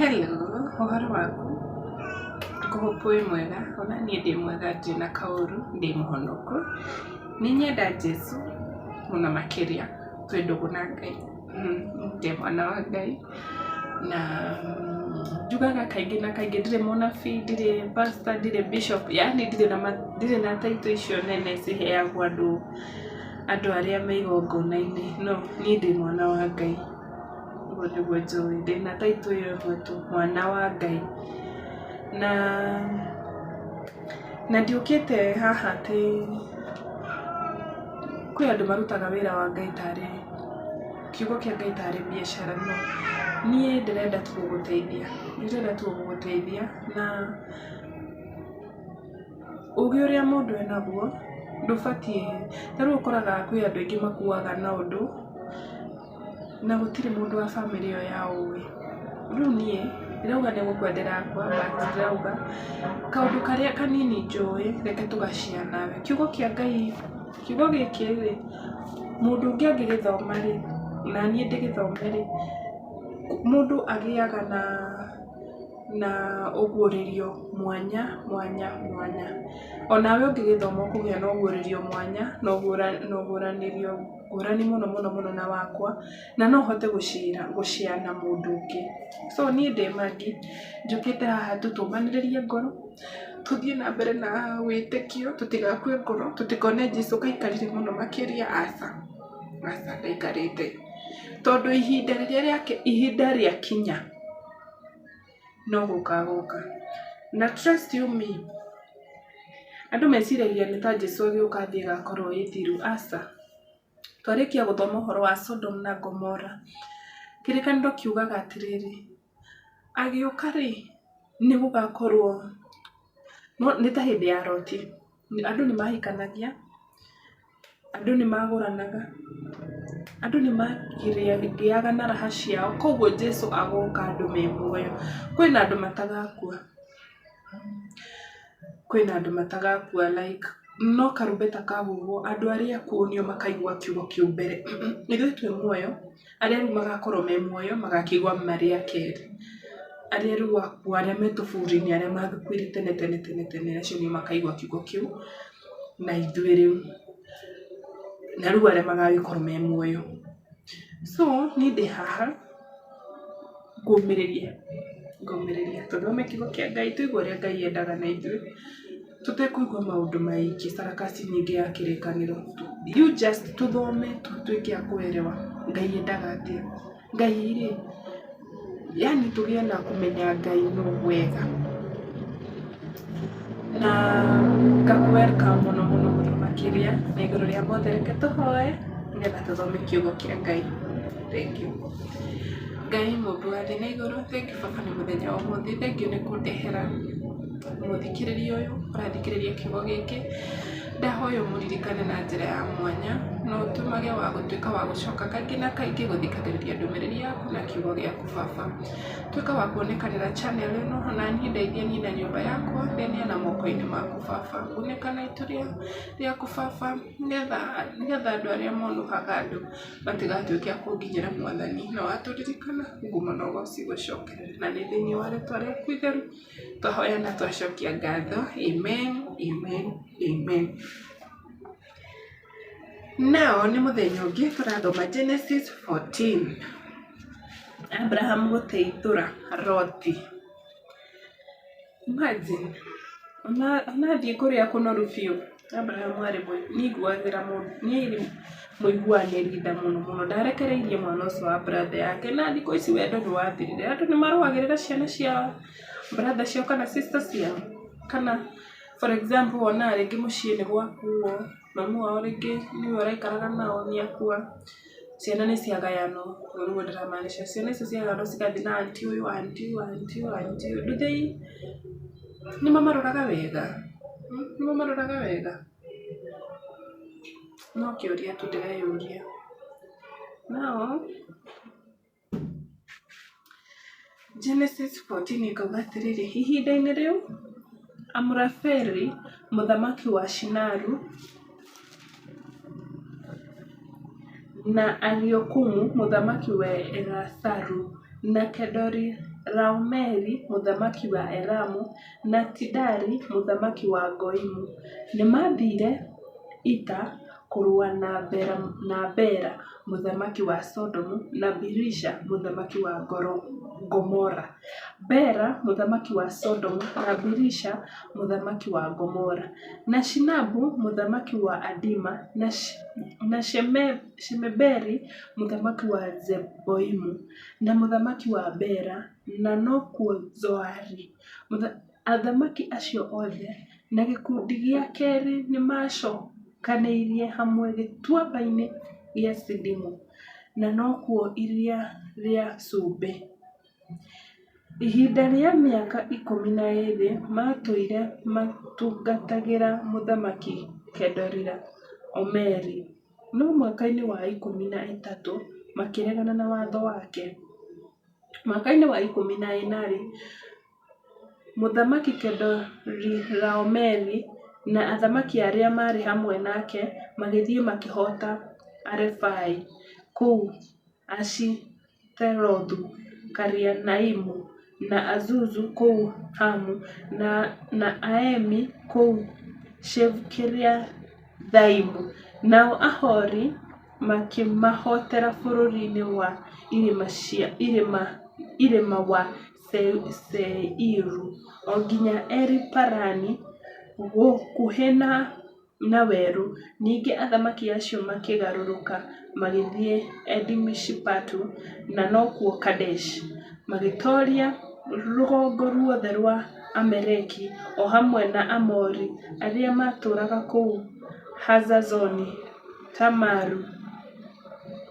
Hello, ũhoro waku? Ngũhope wĩ mwega, ona niĩ ndĩ mwega ndirĩ na kaũru, ndĩ mũhonoku. Nĩ nyenda Jesũ mũno makĩria, twĩ ndũgũ na Ngai. Ndĩ mwana wa Ngai na njugaga kaingĩ na kaingĩ ndirĩ mũnabii, ndirĩ pastor, ndirĩ bishop, yani ndirĩ na taito icio nene ciheagwo andũ arĩa me igongona-inĩ. No, niĩ ndĩ mwana wa Ngai. Ũguo nĩguo njũĩ, ndĩ na taito ĩyo ĩmwe tu, mwana wa Ngai. Na ndiũkĩte haha atĩ kwĩ andũ marutaga wĩra wa Ngai tarĩ kiugo kĩa Ngai tarĩ biacara. No, niĩ ndĩrenda tu gũgũteithia na ũgĩ ũrĩa mũndũ enaguo ndũbatiĩ. Ta rĩu ũkoraga kwĩ andũ aingĩ makuaga na ũndũ na gũtirĩ mũndũ wa bamĩrĩ ĩyo ya ũĩ. Rĩu niĩ ndirauga nĩ gũkwendera akwa, ndirauga kaũndũ karĩa kanini njũĩ reke tũgacare nawe. Kiugo kĩa Ngai, kiugo gĩkĩ rĩ, mũndũ ũngĩ angĩgĩthoma rĩ, na niĩ ndĩgĩthome rĩ, mũndũ agĩaga na ũguũrĩrio mwanya. Onawe ũngĩgĩthoma ũkũgĩa na ũguũrĩrio mwanya na ũguũranĩrio ngũrani mũno na wakwa, na no hote gũshare na mũndũ ũngĩ. So niĩ ndĩ Magi, njũkĩte haha tũtũmanĩrĩrie ngoro, tũthiĩ na mbere na wĩtĩkio, tũtigakue ngoro, tũtikone Jesũ aikarire mũno makĩria. Aca ndaikarĩte, tondũ ihinda rĩakinya no gũkagoka. Na trust you me, andũ meciragia nĩ ta Jesũ agĩũka thĩ ĩgakorwo ĩ thiru. Aca, twarĩkia gũthoma ũhoro wa Sodom na Gomora, kĩrĩkanĩro kiugaga atĩrĩrĩ, agĩũka rĩ, nĩ gũgakorwo nĩ ta hĩndĩ ya Loti. Andũ nĩ mahikanagia, andũ nĩ magũranaga, andũ nĩ magĩaga na raha ciao. Koguo Jesũ agoka andũ me muoyo. Kwĩna andũ matagakua like no karumbeta kahuhwo, andũ arĩa akuũ nĩo makaigua kiugo kĩu mbere. Ithuĩ twĩ muoyo, arĩa rĩu magakorwo me muoyo magakĩigua marĩ a kerĩ. Arĩa rĩu akuũ, arĩa me tũburi-inĩ, arĩa magĩkuire tene, acio nĩo makaigua kiugo kĩu na ithuĩ rĩu. Na rĩu arĩa magagĩkorwo me muoyo. So niĩ ndĩ haha ngũmĩrĩria tũthome kiugo kĩa Ngai, tũigue ũrĩa Ngai endaga na ithuĩ, tũtekũigua maũndũ maingĩ, sarakasi nyingĩ ya kĩrĩkanĩro. You just tũthome tutuĩke a kũelewa Ngai endaga atĩa. Ngai rĩ, yani tũgĩe na kũmenya Ngai no wega. Na ngakũ-welcome mũno makĩria, na igũrũ rĩa mothe reke tũhoe nĩgetha tũthome kiugo kĩa Ngai. Thank you. Ngai mũmbi wa thĩ na igũrũ, thank you Baba nĩ mũthenya wa ũmũthĩ, thank you nĩ kũndehera mũthikĩrĩria ũyũ ũrathikĩrĩria kiugo gĩkĩ. Ndahoya ũmũririkane na njĩra ya mwanya, na ũtũmage wa gũtuĩka wa gũcoka kaingĩ na kaingĩ gũthikagĩrĩria ndũmĩrĩri yaku na kiugo gĩaku Baba. Tuĩka wa kuonekanĩra channel ĩno, na niĩ ndeithia niĩ na nyũmba yakwa, ndĩneana moko-inĩ maku Baba. Ngunĩka na itu rĩaku Baba, nĩgetha andũ arĩa monuhaga andũ matigatuĩke a kũnginyĩra Mwathani. Na watũririkana ngumo na ũgooci gũcokerere, na nĩ thĩinĩ wa rĩĩtwa rĩaku itheru twahoya na twacokia ngatho. Amen. Nao nĩ mũthenya ũngĩ tũrathoma Genesis 14. Abraham gũteithũra Loti. Imagine, onathiĩ kũrĩa kũnoru biũ, Abraham arĩ mũiguanĩri tha mũno, ndarekereirie mwana ũcio wa brother yake. Na thikũ ici wendo nĩ wathirire, andũ nĩ marũagĩrĩra ciana cia brother ciao kana sister ciao. Kana for example, wona rĩngĩ mũciĩ nĩ gwakuo, mamu wao rĩngĩ nĩwe ũraikaraga nao nĩ akua, ciana nĩ ciagayanwo. Ũguo ndĩramaanisha ciana icio ciagayanwo cigathiĩ na aunti ũyũ. Do they nĩ mamaroraga wega? No kĩũria tu ndĩreyũria. Now Genesis 14 ikauga atĩrĩrĩ, ihinda-inĩ rĩu Amurafeli mũthamaki wa Shinaru na Ariokumu mũthamaki wa Elasaru na Kedorilaomeri mũthamaki wa Elamu na Tidali mũthamaki wa Goimu. Nĩmathire ita kũrũa na Bera mũthamaki wa Sodomu na Birisha mũthamaki wa Gomora. Bera mũthamaki wa Sodomu na Birisha mũthamaki wa Gomora, na Shinabu mũthamaki wa Adima na Shemeberi mũthamaki wa Zeboimu na mũthamaki wa Bera, na nokuo Zoari. Athamaki acio othe na gĩkundi gĩa kerĩ nĩmacokanĩrĩire hamwe gĩtuamba-inĩ gĩa Sidimu, na nokuo iria rĩa Cumbĩ. Ihinda rĩa mĩaka 12 matũire matungatagĩra mũthamaki Kedorilaomeri, no mwaka-inĩ wa 13 makĩregana na watho wake. Mwaka-inĩ wa 14 mũthamaki Kedorilaomeri na athamaki arĩa marĩ hamwe nake magĩthiĩ makĩhota Arefai kũu Ashiterothu, Karianaimu na Azuzu kũu Hamu na Aemi kũu Shefkiriathaimu. Nao Ahori makĩmahotera bũrũri-inĩ wa irĩma wa Seiru o nginya Eri-Parani gũkuhĩ na werũ. Ningĩ athamaki acio makĩgarũrũka magĩthiĩ Edimishipatu na nokuo Kadesh, magĩtooria rũgongo ruothe rwa Amaleki o hamwe na Amori arĩa matũũraga kũu Hazazoni Tamaru.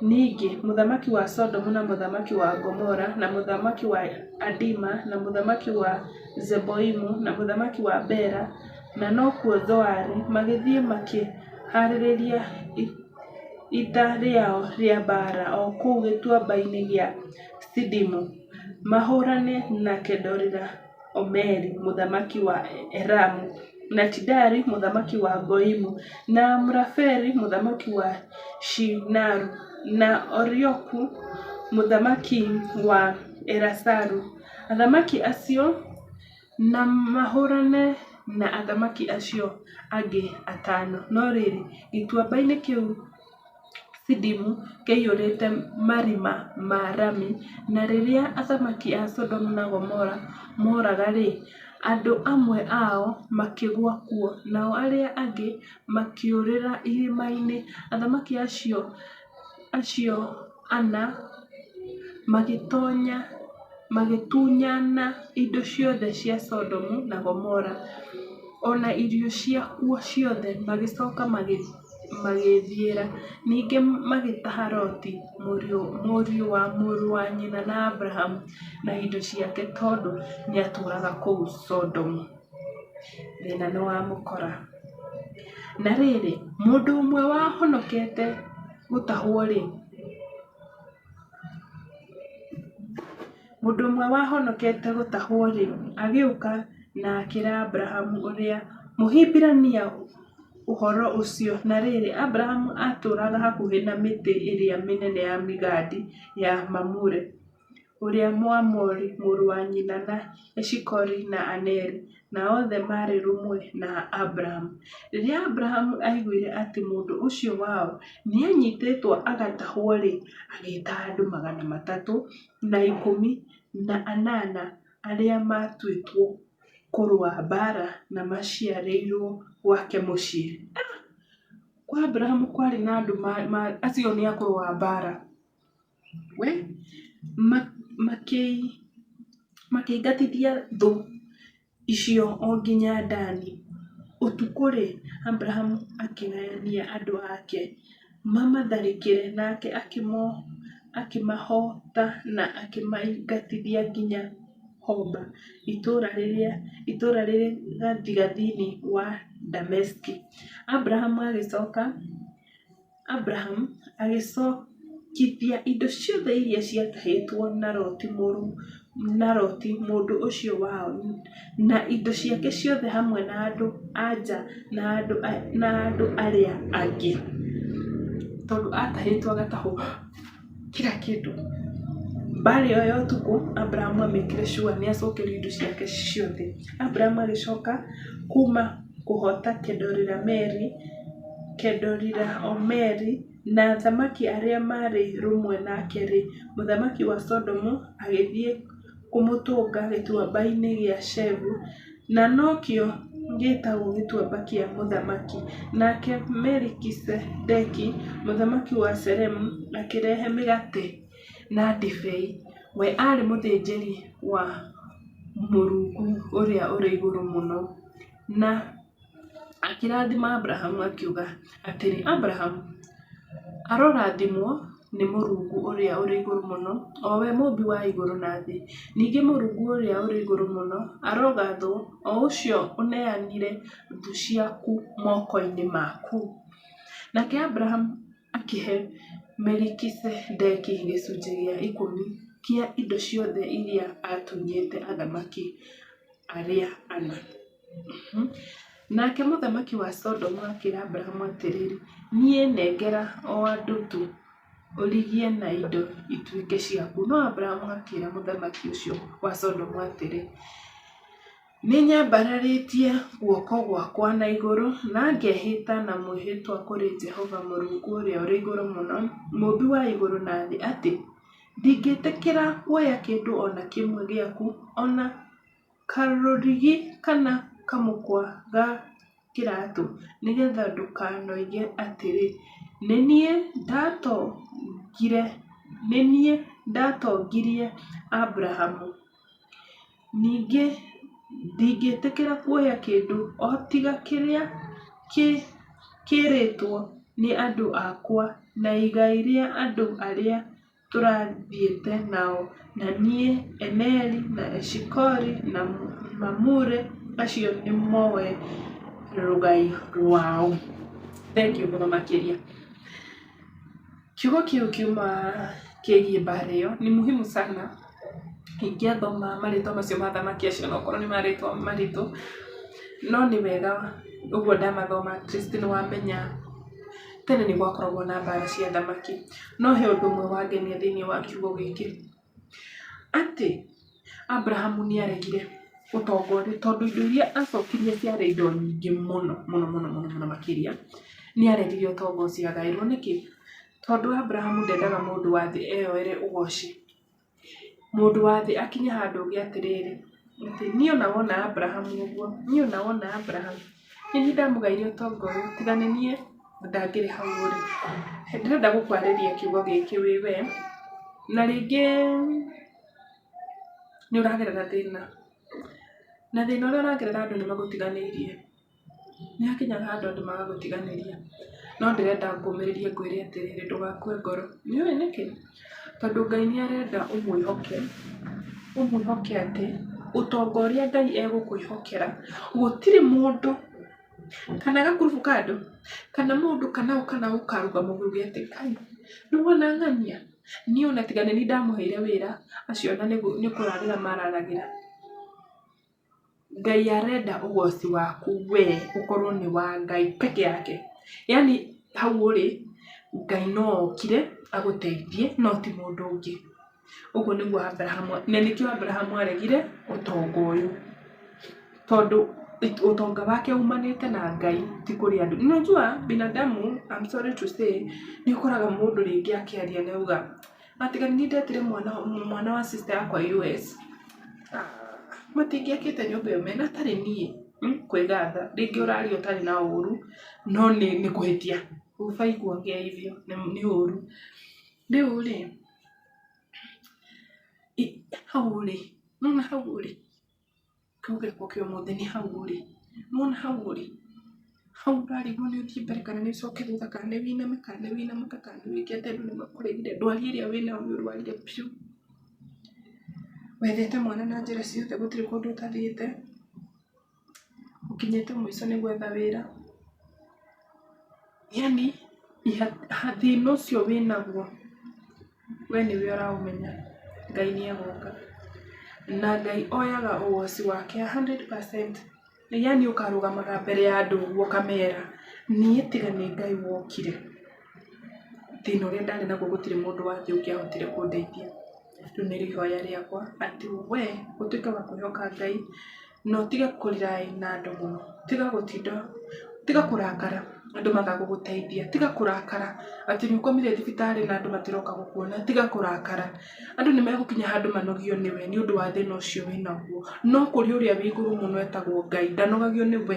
Ningĩ mũthamaki wa Sodomu na mũthamaki wa Gomora na mũthamaki wa Adima na mũthamaki wa Zeboimu na mũthamaki wa Bera na nokuo Zoari magĩthiĩ makĩharĩrĩria ita rĩao rĩa mbaara o kũu gĩtuamba-inĩ gĩa Sidimu mahũrane na Kedorilaomeri mũthamaki wa Elamu na Tidali mũthamaki wa Goimu na Amrafeli mũthamaki wa Shinaru na Orioku mũthamaki wa Elasaru. Athamaki acio na mahũrane na athamaki acio angĩ 5. No rĩrĩ, gĩtuamba-inĩ kĩu Sidimu kĩiyũrĩte marima ma rami, na rĩrĩa athamaki a Sodomu na Gomora moraga-rĩ, andũ amwe ao makĩgwa kuo, nao arĩa angĩ makĩũrĩra irĩma-inĩ. Athamaki acio 4 magĩtunyana indo ciothe cia Sodomu na Gomora, ona irio ciakuo ciothe, magĩcoka magĩthiĩra. Ningĩ magĩtaha Loti mũriũ wa mũrũ wa nyina na Abrahamu na indo ciake, tondũ nĩatũũraga kũu Sodomu. Thĩna nĩwamũkora. Na rĩrĩ, mũndũ ũmwe wahonokete gũtahwo-rĩ, agĩũka na akĩra Abrahamu ũrĩa Mũhibirania ũhoro ũcio. Na rĩrĩ, Abrahamu atũũraga hakuhĩ na mĩtĩ ĩrĩa mĩnene ya mĩgandi ya Mamure ũrĩa Mũamori mũrũ wa nyina na Eshikoli na Aneri, na othe marĩ rũmwe na Abrahamu. Rĩrĩa Abrahamu aiguire atĩ mũndũ ũcio wao nĩanyitĩtwo agatahwo-rĩ, agĩĩta andũ 318 arĩa matuĩtwo kũrũa mbaara na maciarĩirwo gwake mũciĩ. Kwa Abrahamu kwarĩ na andũ acio nĩ a kũrũa mbaara. Makĩingatithia thũ icio o nginya Dani. Ũtukũ-rĩ, Abrahamu akĩgayania andũ ake mamatharĩkĩre, nake akĩmahota na akĩmaingatithia nginya Hoba, itũũra rĩrĩ gathigathini wa Dameski. Abrahamu agĩcokithia indo ciothe iria ciatahĩtwo na Loti mũndũ ũcio wao, na indo ciake ciothe, hamwe na andũ-a-nja na andũ arĩa angĩ, tondũ atahĩtwo agatahwo kila kĩndũ. Mbara ĩyo ya ũtukũ Abrahamu amĩkire sure nĩ acokerio indo ciake ciothe. Abrahamu agĩcoka kuma kũhota Kedorilaomeri na athamaki arĩa marĩ rũmwe nake rĩ, mũthamaki wa Sodomu agĩthiĩ kũmũtũnga gĩtuamba-inĩ gĩa Shevu, na nokĩo gĩtagwo gĩtuamba kĩa mũthamaki. Nake Melikisedeki mũthamaki wa Salemu akĩrehe mĩgate na ndibei. We arĩ mũthĩnjĩri wa Mũrungu ũrĩa ũrĩ igũrũ mũno, na akĩrathima Abrahamu akiuga atĩrĩ, Abrahamu arorathimwo nĩ Mũrungu ũrĩa ũrĩ igũrũ mũno, o we mũmbi wa igũrũ na thĩ. Ningĩ Mũrungu ũrĩa ũrĩ igũrũ mũno arogathwo, o ũcio ũneanire thũ ciaku moko-inĩ maku. Nake Abrahamu akĩhe Melikisedeki gĩcunjĩ gĩa 10 kĩa indo ciothe iria atunyĩte athamaki arĩa ana. Nake mũthamaki wa Sodomu akĩra Abrahamu atĩrĩrĩ, niĩ nengera o andũ tu ũrigie na indo ituĩke ciaku. No Abrahamu akĩra mũthamaki ũcio wa Sodomu atĩrĩ, nĩnyambararĩtie guoko gwakwa na igũrũ na ngehĩta na mwĩhĩtwa kũrĩ Jehova Mũrungu ũrĩa ũrĩ igũrũ mũno, mũmbi wa igũrũ na thĩ, atĩ ndingĩtĩkĩra kuoya kĩndũ ona kĩmwe gĩaku, ona karũrigi kana kamũkwa ga kĩratũ, nĩgetha ndũkanoige atĩrĩ, nĩ niĩ ndatongirie Abrahamu. Ningĩ ndingĩtĩkĩra kuoya kĩndũ o tiga kĩrĩa kĩrĩtwo nĩ andũ akwa na igai rĩa andũ arĩa tũrathiĩte nao, na niĩ Eneri na Eshikoli na Mamure, acio nĩ moe rũgai rwao. Thengiũ mũno makĩria. Kiugo kĩu kiuma kĩgiĩ mbara ĩyo nĩ muhimu sana. Ingĩathoma marĩtwa macio ma athamaki acio na okorwo nĩ marĩtwa maritũ, no nĩ wega ũguo ndamathoma at least nĩwamenya tene nĩ gwakoragwo na mbara cia athamaki. No he ũndũ ũmwe wangenia thĩinĩ wa kiugo gĩkĩ, atĩ Abrahamu nĩ aregire ũtongoria, tondũ indo iria acokirie ciarĩ indo nyingĩ mũno makĩria. Nĩ aregire ũtonga ũcio agaĩrwo. Nĩkĩ? Tondũ Abrahamu ndendaga mũndũ wa thĩ eyoere ũgoci. Mũndũ wa thĩ akinya handũ ũngĩ atĩrĩrĩ, atĩ niĩ ona wona Abrahamu ũguo, niĩ ona wona Abrahamu, nĩ ndamũgaire ũtonga ũyũ, tiga nĩ niĩ ndangĩrĩ hau ũrĩ. Ndĩrenda gũkwarĩria kiugo gĩkĩ wĩ we, na rĩngĩ nĩ ũragerera thĩna, na thĩna ũrĩa ũragerera andũ nĩ magũtiganĩirie. Nĩ hakinyaga handũ andũ magagũtiganĩria, no ndĩrenda ngũmĩrĩrie ngwĩre atĩrĩrĩ, ndũgakue ngoro. Nĩũĩ nĩkĩ? Tondũ Ngai nĩ arenda ũmwĩhoke atĩ ũtonga ũrĩa Ngai egũkwĩhokera, gũtirĩ mũndũ kana gakurubu ka andũ kana mũndũ kana ũkaruga mũguge atĩ, Ngai nĩwona ng'ania, niĩ ona tiga nĩ niĩ ndamũheire wĩra, acio ona nĩ kũrarĩra mararagĩra. Ngai arenda ũgoci waku we ũkorwo nĩ wa Ngai peke yake. Yani hau ũrĩ, Ngai no okire agũteithie, no ti mũndũ ũngĩ. Ũguo nĩguo Abrahamu, na nĩkĩo Abrahamu aregire ũtonga ũyũ, tondũ ũtonga wake umanĩte na Ngai, ti kũrĩ andũ. Unajua binadamu, I'm sorry to say, nĩ ũkoraga mũndũ rĩngĩ akĩaria na auga, atiga nĩ ndetire mwana wa sister yakwa US, matingĩakĩte nyũmba ĩyo mena tarĩ niĩ kwĩgatha. Rĩngĩ ũraria ũtarĩ na ũru, no nĩ kũhĩtia ũbaiguagia hivyo, nĩ ũru. Rĩu rĩ, hau ũrĩ, nona hau ũrĩ, kiugo gĩakwa kĩa ũmũthĩ nĩ hau ũrĩ, nona hau ũrĩ, hau ũrarigwo nĩ ũthiĩ mbere kana nĩ ũcoke thutha, kana nĩ wĩiname kana nĩ wĩinamũka kana nĩ wĩkĩte andũ nĩ makũregire. Ndwari ĩrĩa wĩnayo nĩ ũrwarire biũ, wethete mwana na njĩra ciothe, gũtirĩ kũndũ ũtathiĩte, ũkinyĩte mũico nĩ gwetha wĩra. Yani thĩna ũcio wĩnaguo we nĩwe ũraũmenya. Ngai nĩ egũka, na Ngai oyaga ũgoci wake 100%. Yani ũkarũgamaga mbere ya andũ ũguo ũkamera, niĩ tiga nĩ Ngai wokire. Thĩna ũrĩa ndarĩ naguo gũtirĩ mũndũ wa thĩ ũngĩahotire kũndeithia. rĩu nĩ rĩhoya rĩakwa atĩ we ũtuĩke wa kwĩhoka Ngai na ũtige kũrĩra na andũ mũno, tiga kũrakara andũ magagũteithia, tiga kũrakara atĩ nĩ ũkomire thibitarĩ na andũ matiroka gũkuona, tiga kũrakara. Andũ nĩ megũkinya handũ manogio nĩwe nĩ ũndũ wa thĩna ũcio wĩnaguo, no kũrĩ ũrĩa wĩ igũrũ mũno etagwo Ngai ndanogagio nĩwe,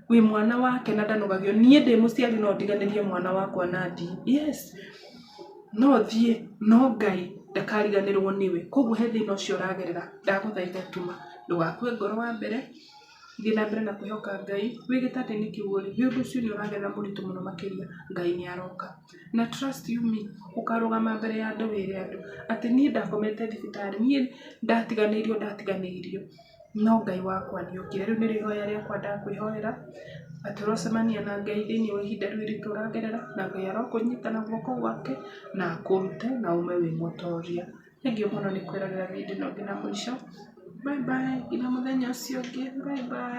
wĩ mwana wake na ndanogagio. Niĩ ndĩ mũciari no ndiganĩrie mwana wakwa na thiĩ, yes, no thiĩ, no Ngai ndakariganĩrwo nĩwe. Koguo he thĩna ũcio ũragerera, ndagũthaitha tuma ndũgakue ngoro wa mbere, thiĩ na mbere na kwĩhoka Ngai, wĩ gĩtanda-inĩ kĩu ũrĩ, wĩ ũndũ ũcio nĩ ũragerera mũritũ mũno makĩria, Ngai nĩ aroka. Na trust you me, ũkarũgama mbere ya andũ wĩre andũ atĩ niĩ ndakomete thibitarĩ, niĩ ndatiganĩirio, no Ngai wakwa nĩ okire. Rĩu nĩ rĩhoya rĩakwa ndakwĩhoera atĩ ũrocemania na Ngai thĩinĩ wa ihinda rĩrĩ tũragerera, na Ngai arokũnyita na guoko gwake na akũrute na ume wĩ mũtoria. Thengiũ mũno nĩ kwĩrorera video ĩno nginya mũico. Bye bye, nginya mũthenya ũcio ũngĩ, bye bye.